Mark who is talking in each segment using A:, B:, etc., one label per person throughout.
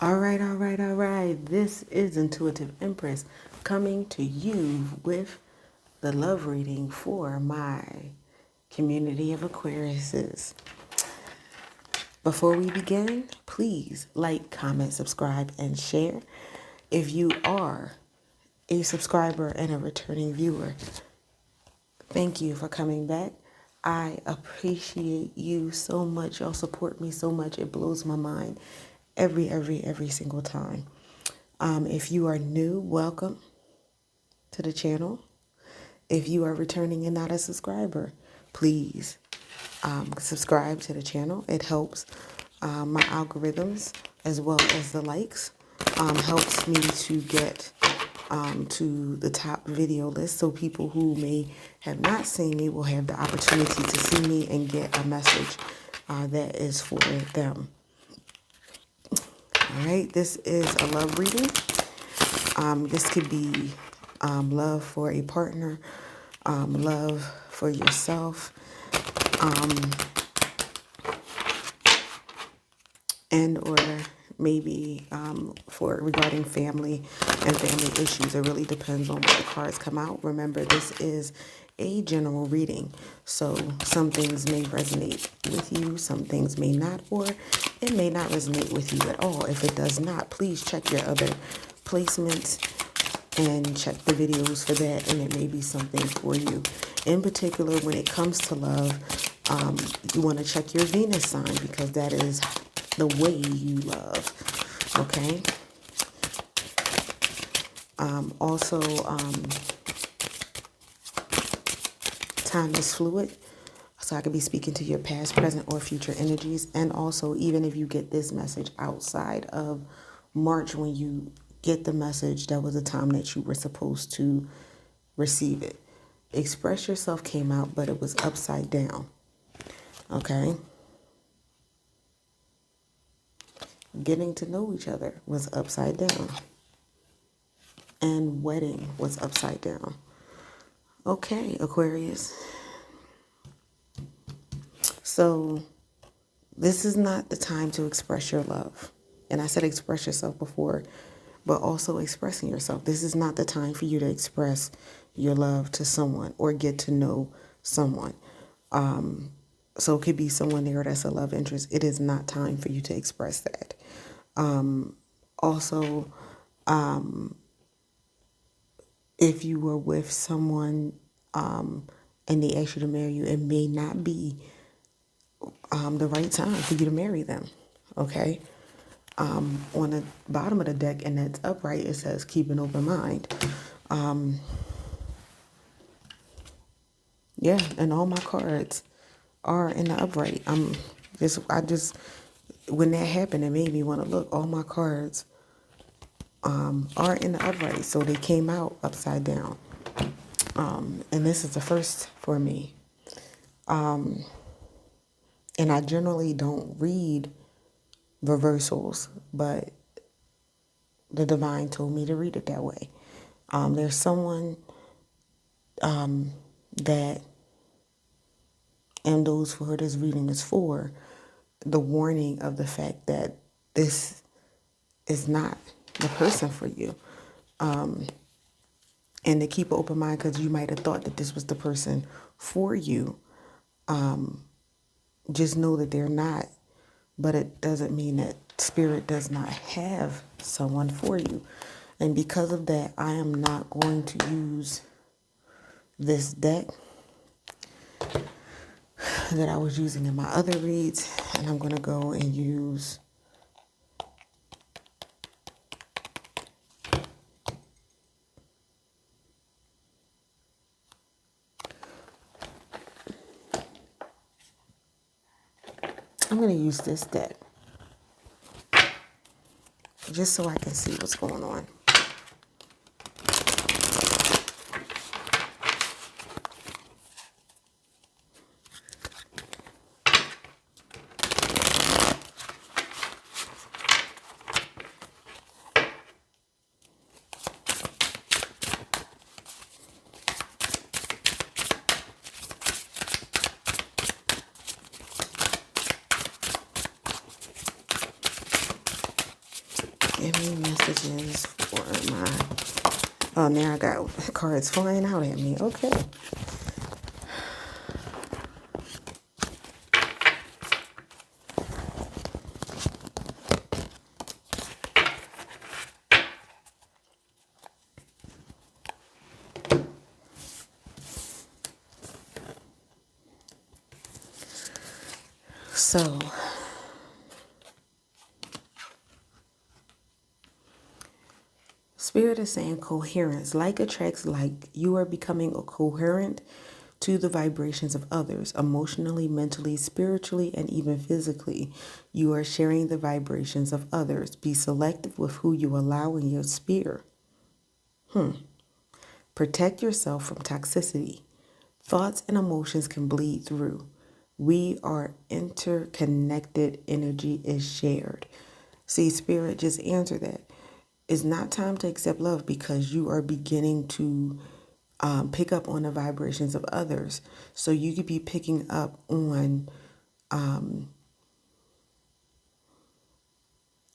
A: All right. This is Intuitive Empress coming to you with the love reading for my community of Aquariuses. Before we begin, please like, comment, subscribe, and share. If you are a subscriber and a returning viewer, thank you for coming back. I appreciate you so much. Y'all support me so much. It blows my mind every single time. If you are new, welcome to the channel. If you are returning and not a subscriber, please subscribe to the channel. It helps my algorithms as well as the likes. Helps me to get to the top video list, so people who may have not seen me will have the opportunity to see me and get a message that is for them. All right, this is a love reading. This could be love for a partner, love for yourself, and or maybe for regarding family and family issues. It really depends on what the cards come out. Remember, this is a general reading, so some things may resonate with you, some things may not, or it may not resonate with you at all. If it does not, please check your other placements and check the videos for that, and it may be something for you. In particular, when it comes to love, you want to check your Venus sign, because that is the way you love. Okay. Also, time is fluid, so I could be speaking to your past, present, or future energies. And also, even if you get this message outside of March, when you get the message, that was the time that you were supposed to receive it. Express Yourself came out, but it was upside down. Okay. Getting to know each other was upside down. And wedding was upside down. Okay, Aquarius. So this is not the time to express your love. And I said express yourself before, but also expressing yourself. This is not the time for you to express your love to someone or get to know someone. So it could be someone there that's a love interest. It is not time for you to express that. Also, if you were with someone and they asked you to marry you, it may not be the right time for you to marry them. Okay. On the bottom of the deck, and that's upright, it says keep an open mind. Yeah, and all my cards are in the upright. When that happened, it made me want to look. All my cards are in the upright, so they came out upside down. And this is the first for me. And I generally don't read reversals, but the divine told me to read it that way. There's someone that, and those for who this reading is for, the warning of the fact that this is not the person for you. And to keep an open mind, because you might have thought that this was the person for you. Just know that they're not, but it doesn't mean that Spirit does not have someone for you. And because of that, I am not going to use this deck that I was using in my other reads, and I'm going to go and use this deck just so I can see what's going on. Give me messages for my... Oh, now I got cards flying out at me. Okay. So, Spirit is saying coherence. Like attracts like. You are becoming a coherent to the vibrations of others, emotionally, mentally, spiritually, and even physically. You are sharing the vibrations of others. Be selective with who you allow in your sphere. Protect yourself from toxicity. Thoughts and emotions can bleed through. We are interconnected. Energy is shared. See, Spirit just answered that. It's not time to accept love because you are beginning to pick up on the vibrations of others. So you could be picking up on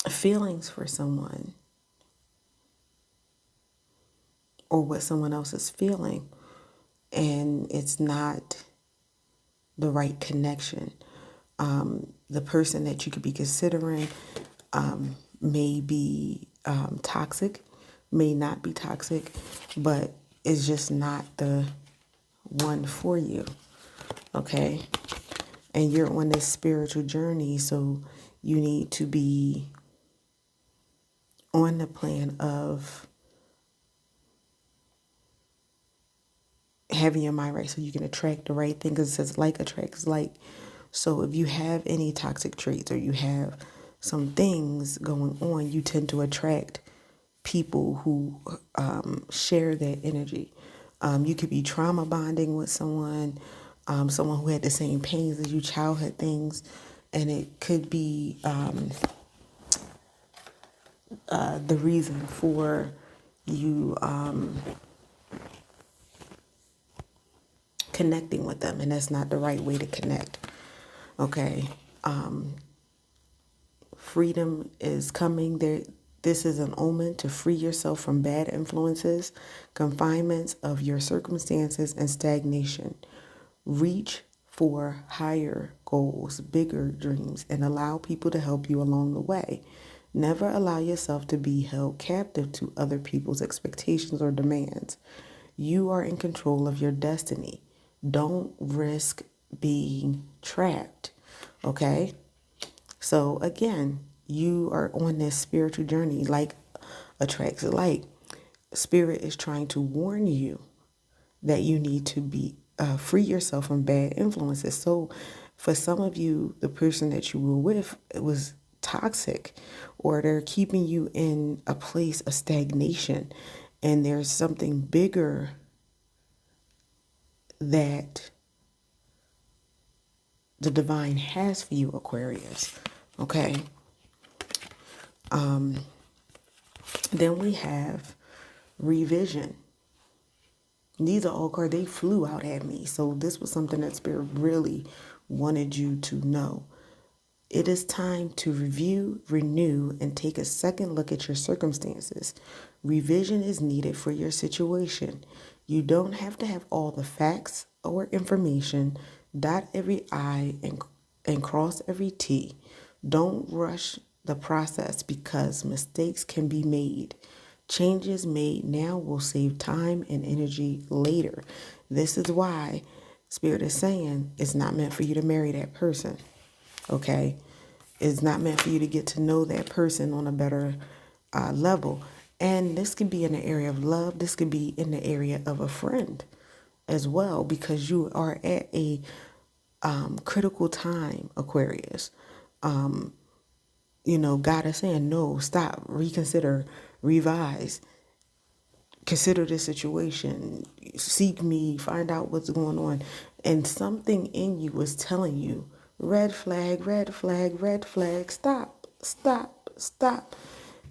A: feelings for someone or what someone else is feeling, and it's not the right connection. The person that you could be considering may be toxic, may not be toxic, but it's just not the one for you. Okay? And you're on this spiritual journey, so you need to be on the plan of having your mind right so you can attract the right thing, because it says like attracts like. So if you have any toxic traits or you have some things going on, you tend to attract people who share that energy. You could be trauma bonding with someone, someone who had the same pains as you, childhood things, and it could be the reason for you connecting with them, and that's not the right way to connect. Okay. Freedom is coming there. This is an omen to free yourself from bad influences, confinements of your circumstances, and stagnation. Reach for higher goals, bigger dreams, and allow people to help you along the way. Never allow yourself to be held captive to other people's expectations or demands. You are in control of your destiny. Don't risk being trapped. Okay? So again, you are on this spiritual journey, like attracts like. Spirit is trying to warn you that you need to be free yourself from bad influences. So for some of you, the person that you were with, it was toxic, or they're keeping you in a place of stagnation, and there's something bigger that the divine has for you, Aquarius. Okay. Then we have revision. These are all cards. They flew out at me. So this was something that Spirit really wanted you to know. It is time to review, renew, and take a second look at your circumstances. Revision is needed for your situation. You don't have to have all the facts or information. Dot every I and cross every T. Don't rush the process because mistakes can be made. Changes made now will save time and energy later. This is why Spirit is saying it's not meant for you to marry that person. Okay? It's not meant for you to get to know that person on a better level. And this could be in the area of love. This could be in the area of a friend as well, because you are at a critical time, Aquarius. God is saying, no, stop, reconsider, revise, consider the situation, seek me, find out what's going on. And something in you is telling you, red flag, red flag, red flag, stop, stop, stop.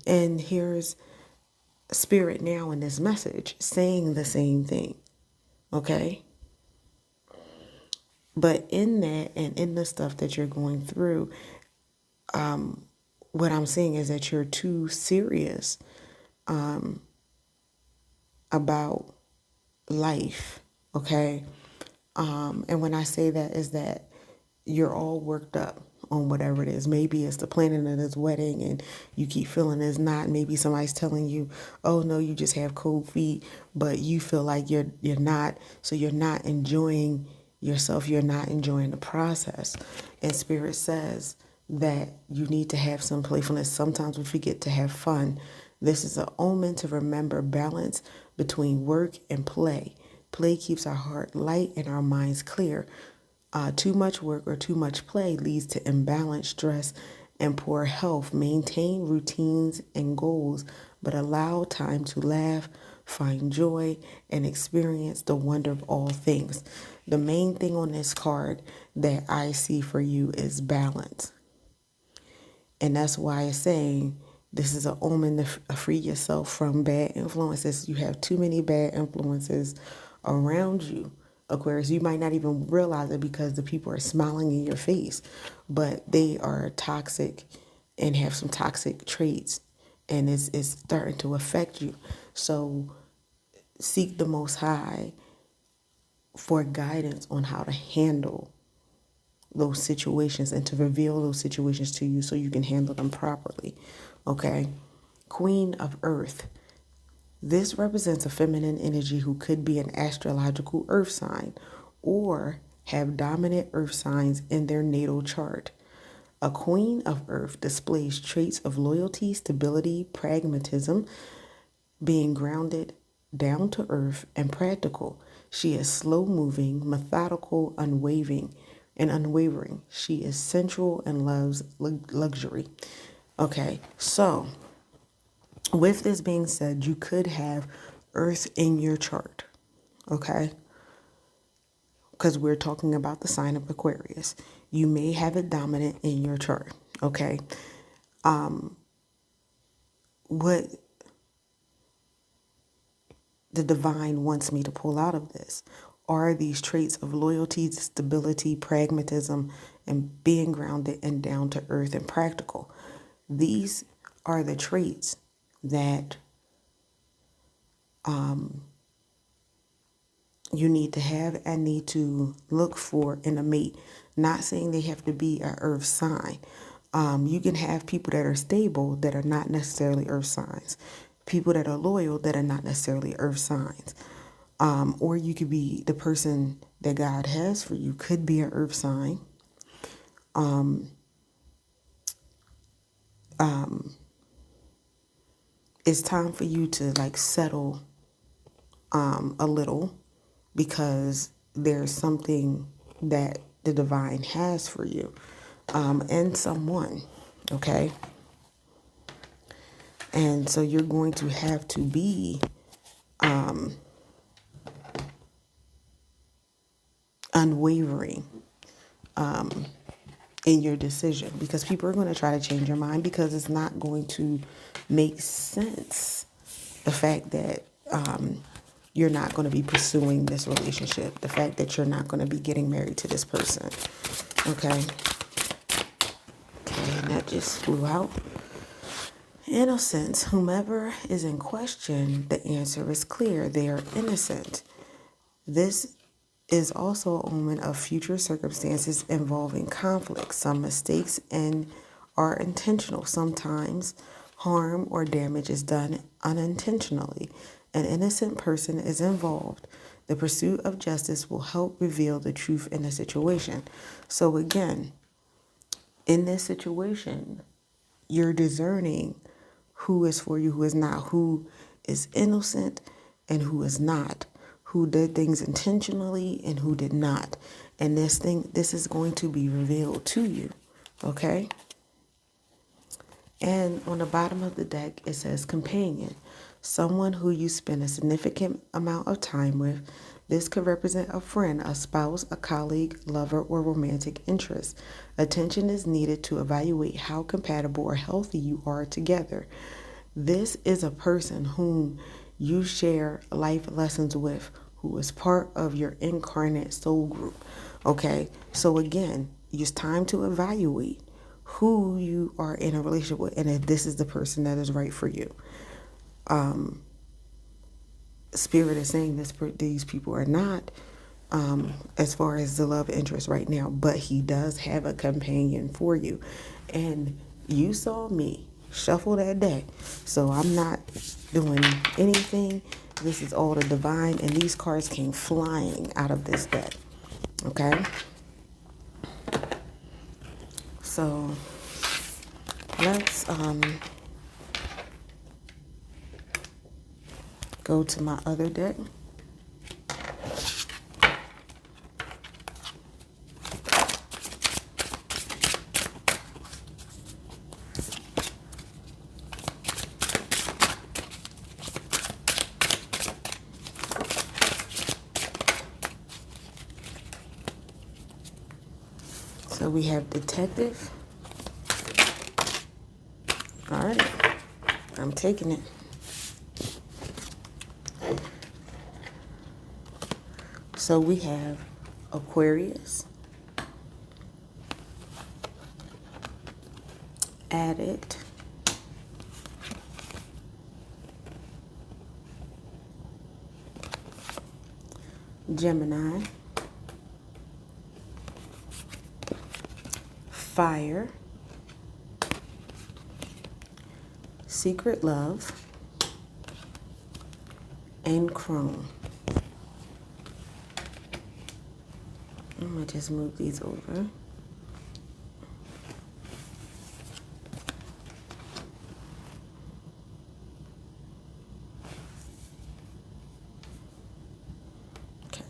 A: And here's Spirit now in this message saying the same thing. Okay? But in that and in the stuff that you're going through, what I'm seeing is that you're too serious about life, okay? And when I say that is that you're all worked up on whatever it is. Maybe it's the planning of this wedding and you keep feeling it's not. Maybe somebody's telling you, oh no, you just have cold feet, but you feel like you're not. So you're not enjoying yourself. You're not enjoying the process. And Spirit says that you need to have some playfulness. Sometimes we forget to have fun. This is an omen to remember balance between work and play. Play keeps our heart light and our minds clear. Too much work or too much play leads to imbalanced stress and poor health. Maintain routines and goals, but allow time to laugh, find joy, and experience the wonder of all things. The main thing on this card that I see for you is balance. And that's why it's saying this is an omen to free yourself from bad influences. You have too many bad influences around you, Aquarius. You might not even realize it because the people are smiling in your face, but they are toxic and have some toxic traits, and it's starting to affect you. So seek the Most High for guidance on how to handle those situations and to reveal those situations to you so you can handle them properly. Okay? Queen of Earth. This represents a feminine energy who could be an astrological earth sign or have dominant earth signs in their natal chart. A queen of earth displays traits of loyalty, stability, pragmatism, being grounded, down to earth, and practical. She is slow moving, methodical, unwavering. She is sensual and loves luxury. Okay, so with this being said, you could have earth in your chart, okay? Because we're talking about the sign of Aquarius. You may have it dominant in your chart, okay? What the divine wants me to pull out of this are these traits of loyalty, stability, pragmatism, and being grounded and down to earth and practical. These are the traits that you need to have and need to look for in a mate. Not saying they have to be an earth sign. You can have people that are stable that are not necessarily earth signs. People that are loyal that are not necessarily earth signs. Or you could be the person that God has for you could be an earth sign. It's time for you to like settle a little, because there's something that the divine has for you and someone, okay? And so you're going to have to be unwavering in your decision, because people are going to try to change your mind because it's not going to make sense. The fact that you're not going to be pursuing this relationship, the fact that you're not going to be getting married to this person, okay? Okay, and that just flew out. Innocence. Whomever is in question, the answer is clear. They are innocent. This is also an omen of future circumstances involving conflict. Some mistakes are intentional. Sometimes harm or damage is done unintentionally. An innocent person is involved. The pursuit of justice will help reveal the truth in the situation. So again, in this situation, you're discerning who is for you, who is not, who is innocent and who is not, who did things intentionally and who did not. And this is going to be revealed to you, okay? And on the bottom of the deck, it says companion, someone who you spend a significant amount of time with. This could represent a friend, a spouse, a colleague, lover, or romantic interest. Attention is needed to evaluate how compatible or healthy you are together. This is a person whom you share life lessons with, who is part of your incarnate soul group. Okay, so again, it's time to evaluate who you are in a relationship with and if this is the person that is right for you. Spirit is saying these people are not as far as the love interest right now, but he does have a companion for you. And you saw me shuffle that deck, so I'm not doing anything. This is all the divine, and these cards came flying out of this deck. Okay, so let's go to my other deck. So we have detective. All right, I'm taking it. So we have Aquarius, Addict, Gemini, Fire, Secret Love, and Crone. I'm going to just move these over. Okay.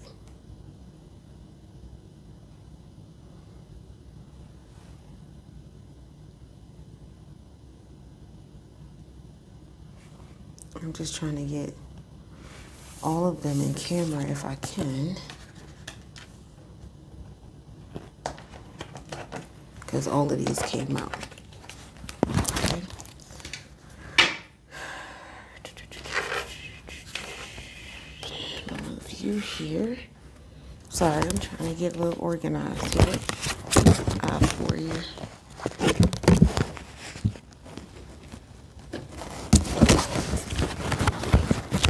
A: I'm just trying to get all of them in camera if I can, because all of these came out. Okay. Move you here. Sorry, I'm trying to get a little organized here for you.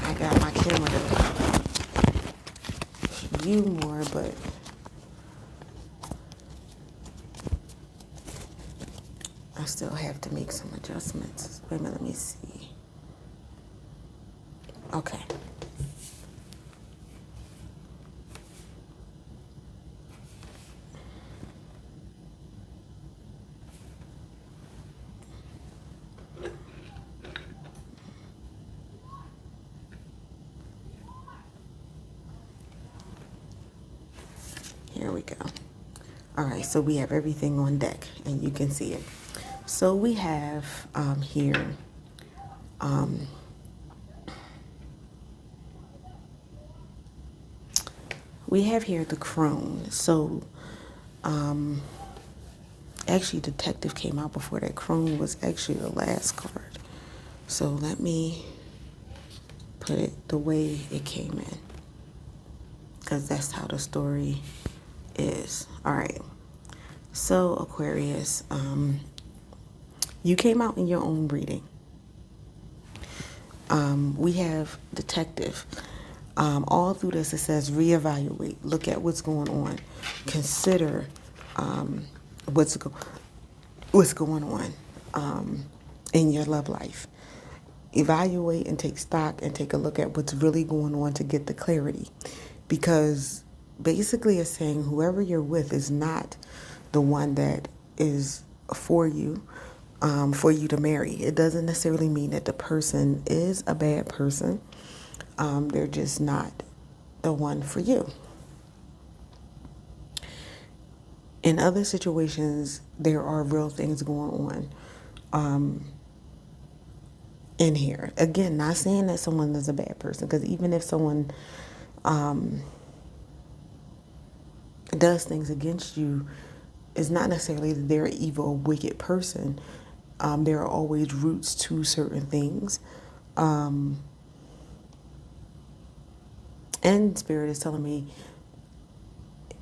A: I got my camera to view more, but I still have to make some adjustments. Wait a minute, let me see. Okay. Here we go. All right, so we have everything on deck, and you can see it. So we have here, the Crone. So actually Detective came out before that. Crone was actually the last card. So let me put it the way it came in, because that's how the story is. All right. So Aquarius, you came out in your own reading. We have Detective. All through this it says reevaluate, look at what's going on, consider what's going on in your love life. Evaluate and take stock and take a look at what's really going on to get the clarity, because basically it's saying whoever you're with is not the one that is for you to marry. It doesn't necessarily mean that the person is a bad person. They're just not the one for you. In other situations, there are real things going on in here. Again, not saying that someone is a bad person, because even if someone does things against you, it's not necessarily that they're an evil, wicked person. There are always roots to certain things. And Spirit is telling me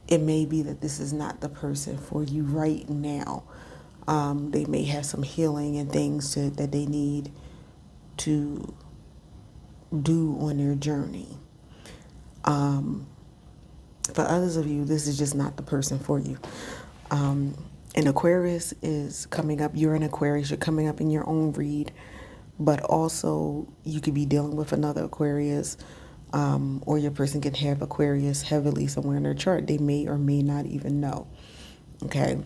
A: it may be that this is not the person for you right now. They may have some healing and things that they need to do on their journey. For others of you, this is just not the person for you. And Aquarius is coming up. You're an Aquarius. You're coming up in your own read. But also, you could be dealing with another Aquarius, or your person can have Aquarius heavily somewhere in their chart. They may or may not even know. Okay?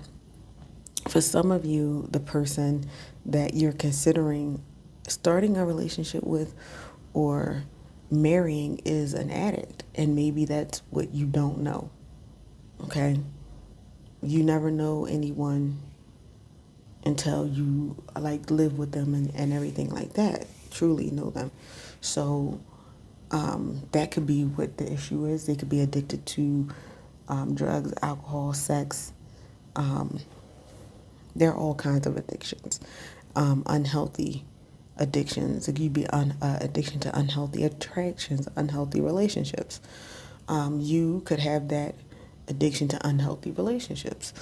A: For some of you, the person that you're considering starting a relationship with or marrying is an addict, and maybe that's what you don't know. Okay? You never know anyone until you live with them and everything like that, truly know them. So that could be what the issue is. They could be addicted to drugs, alcohol, sex. There are all kinds of addictions, unhealthy addictions. It could be addiction to unhealthy attractions, unhealthy relationships. You could have that addiction to unhealthy relationships,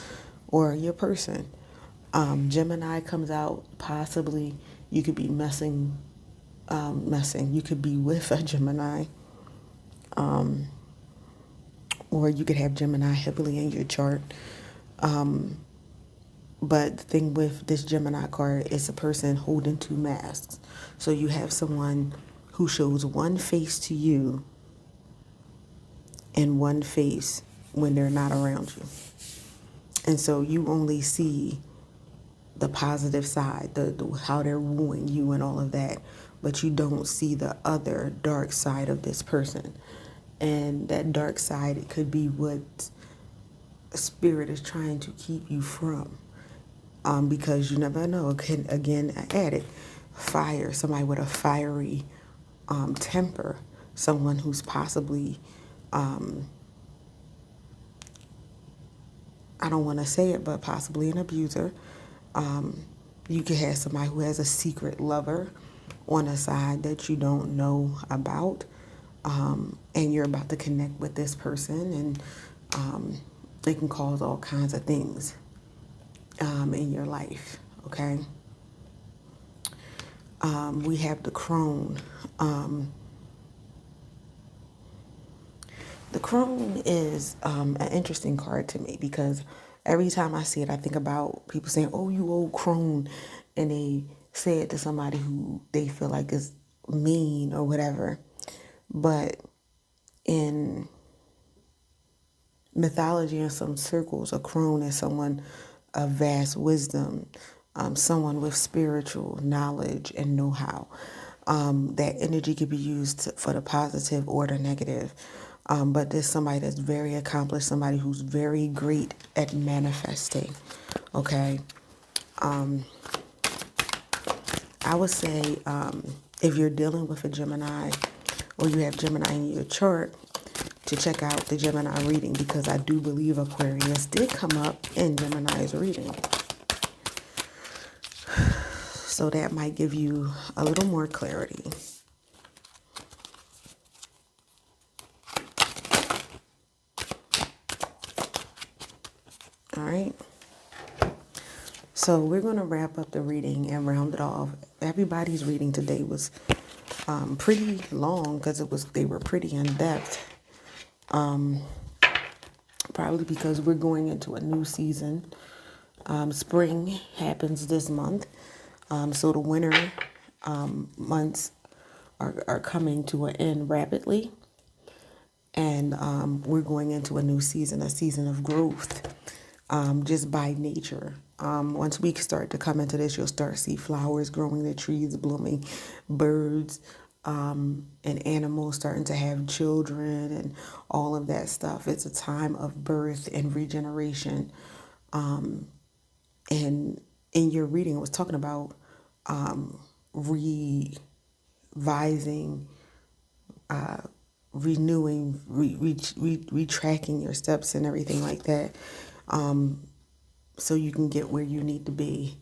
A: or your person. Gemini comes out, possibly you could be messing. You could be with a Gemini, or you could have Gemini heavily in your chart. But the thing with this Gemini card is a person holding two masks. So you have someone who shows one face to you and one face when they're not around you. And so you only see the positive side, the how they're wooing you and all of that, but you don't see the other dark side of this person. And that dark side, it could be what spirit is trying to keep you from. Because you never know. Again, add it. Fire, somebody with a fiery temper, someone who's possibly, I don't want to say it, but possibly an abuser. You could have somebody who has a secret lover on the side that you don't know about, and you're about to connect with this person, and it can cause all kinds of things in your life, okay? We have the crone. The crone is an interesting card to me because every time I see it, I think about people saying, oh, you old crone, and they say it to somebody who they feel like is mean or whatever. But in mythology, in some circles, a crone is someone of vast wisdom, someone with spiritual knowledge and know-how. That energy could be used for the positive or the negative. But there's somebody that's very accomplished, somebody who's very great at manifesting. Okay. I would say if you're dealing with a Gemini or you have Gemini in your chart, to check out the Gemini reading, because I do believe Aquarius did come up in Gemini's reading. So that might give you a little more clarity. All right. So we're going to wrap up the reading and round it off. Everybody's reading today was pretty long because they were pretty in depth. Probably because we're going into a new season. Spring happens this month. So the winter months are coming to an end rapidly. And we're going into a new season, a season of growth, just by nature. Once we start to come into this, you'll start to see flowers growing, the trees blooming, birds, and animals starting to have children and all of that stuff. It's a time of birth and regeneration. And in your reading, it was talking about revising, renewing, retracking your steps and everything like that, so you can get where you need to be.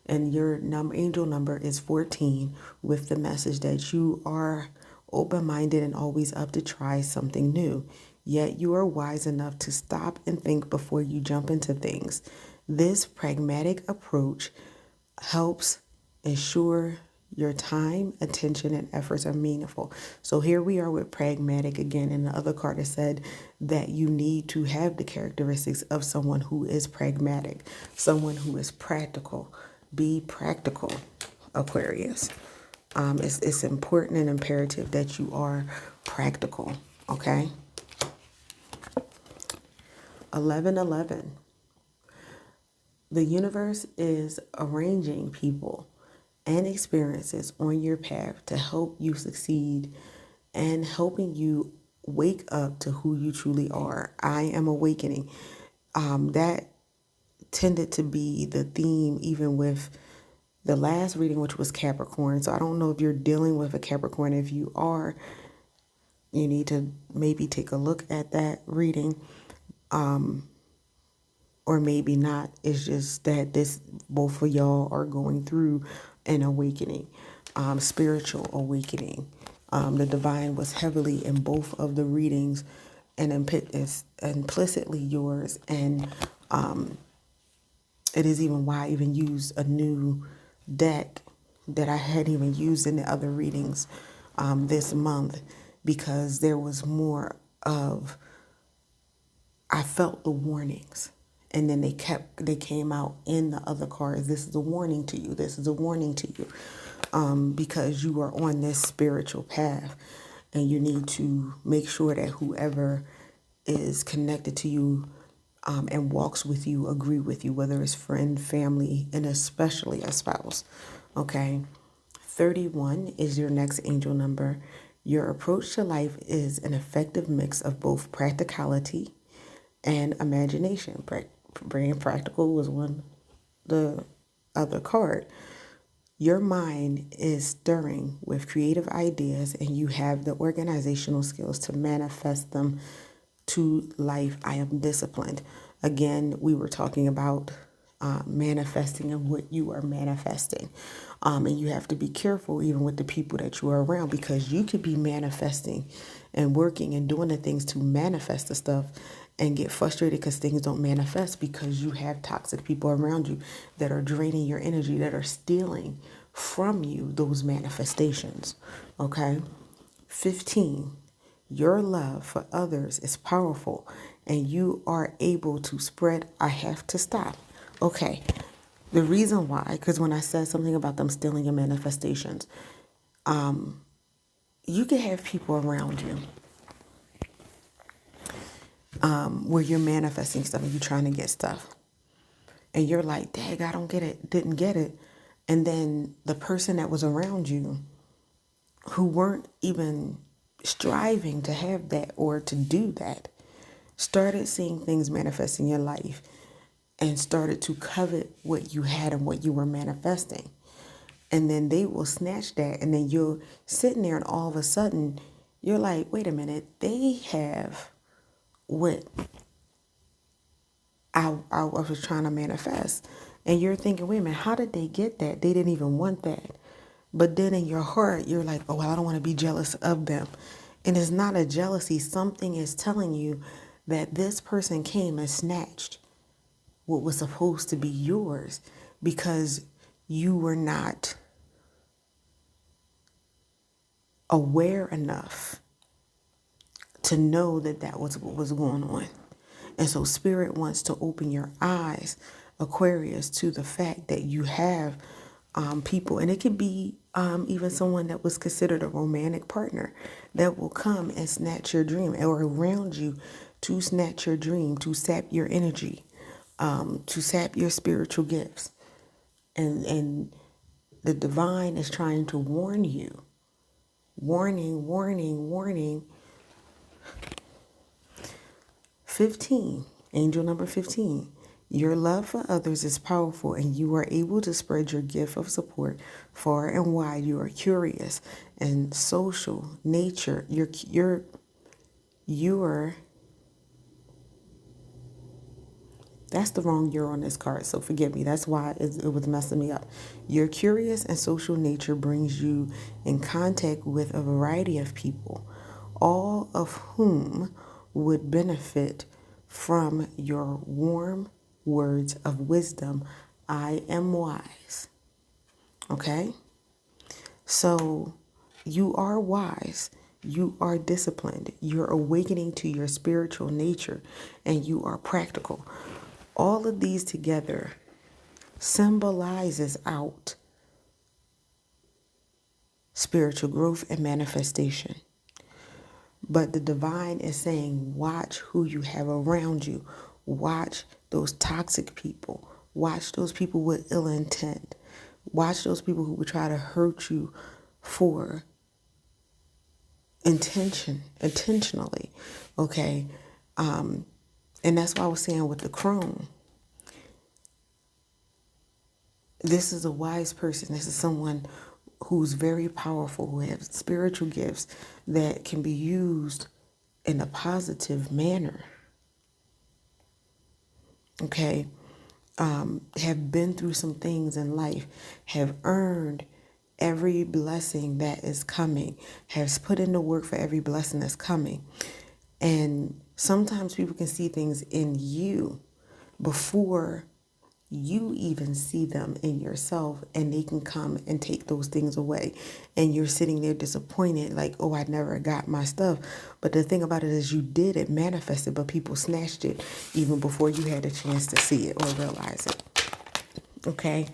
A: And your angel number is 14, with the message that you are open-minded and always up to try something new. Yet you are wise enough to stop and think before you jump into things. This pragmatic approach helps ensure your time, attention, and efforts are meaningful. So here we are with pragmatic again. And the other card has said that you need to have the characteristics of someone who is pragmatic, someone who is practical. Be practical, Aquarius. It's important and imperative that you are practical, okay? 11:11. The universe is arranging people and experiences on your path to help you succeed and helping you wake up to who you truly are. I am awakening. That tended to be the theme even with the last reading, which was Capricorn. So I don't know if you're dealing with a Capricorn. If you are, you need to maybe take a look at that reading. Or maybe not. It's just that both of y'all are going through an awakening, spiritual awakening. The divine was heavily in both of the readings and implicitly yours. And it is even why I even used a new deck that I hadn't even used in the other readings this month, because there was more of, I felt the warnings. And then they came out in the other cards. This is a warning to you. This is a warning to you. Because you are on this spiritual path. And you need to make sure that whoever is connected to you and walks with you, agree with you, whether it's friend, family, and especially a spouse. Okay? 31 is your next angel number. Your approach to life is an effective mix of both practicality and imagination. Being practical was the other card. Your mind is stirring with creative ideas and you have the organizational skills to manifest them to life. I am disciplined. Again, we were talking about manifesting and what you are manifesting. And you have to be careful even with the people that you are around, because you could be manifesting and working and doing the things to manifest the stuff and get frustrated because things don't manifest because you have toxic people around you that are draining your energy, that are stealing from you those manifestations. Okay? 15. Your love for others is powerful and you are able to spread. I have to stop. Okay. The reason why, because when I said something about them stealing your manifestations, you can have people around you where you're manifesting stuff and you're trying to get stuff. And you're like, dang, I don't get it, didn't get it. And then the person that was around you who weren't even striving to have that or to do that started seeing things manifest in your life and started to covet what you had and what you were manifesting. And then they will snatch that, and then you're sitting there and all of a sudden you're like, wait a minute, they have what I was trying to manifest. And you're thinking, wait a minute, how did they get that? They didn't even want that. But then in your heart, you're like, oh, well, I don't want to be jealous of them. And it's not a jealousy. Something is telling you that this person came and snatched what was supposed to be yours because you were not aware enough to know that that was what was going on. And so Spirit wants to open your eyes, Aquarius, to the fact that you have people, and it could be even someone that was considered a romantic partner that will come and snatch your dream, or around you to snatch your dream, to sap your energy, to sap your spiritual gifts. And the divine is trying to warn you. Warning, warning, warning. 15, angel number 15. Your love for others is powerful and you are able to spread your gift of support far and wide. You are curious and social nature. That's the wrong you're on this card, so forgive me. That's why it was messing me up. Your curious and social nature brings you in contact with a variety of people, all of whom would benefit from your warm words of wisdom. I am wise. Okay? So you are wise. You are disciplined. You're awakening to your spiritual nature, and you are practical. All of these together symbolizes out spiritual growth and manifestation. But the divine is saying, watch who you have around you. Watch those toxic people. Watch those people with ill intent. Watch those people who would try to hurt you for intentionally. Okay. And that's why I was saying with the crone, this is a wise person. This is someone who's very powerful, who has spiritual gifts that can be used in a positive manner. Okay. Have been through some things in life, have earned every blessing that is coming, has put in the work for every blessing that's coming. And sometimes people can see things in you before you even see them in yourself, and they can come and take those things away. And you're sitting there disappointed, like, oh, I never got my stuff. But the thing about it is you did, it manifested, but people snatched it even before you had a chance to see it or realize it. Okay.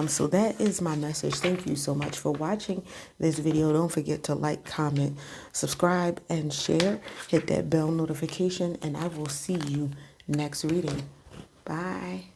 A: So that is my message. Thank you so much for watching this video. Don't forget to like, comment, subscribe, and share. Hit that bell notification, and I will see you next reading. Bye.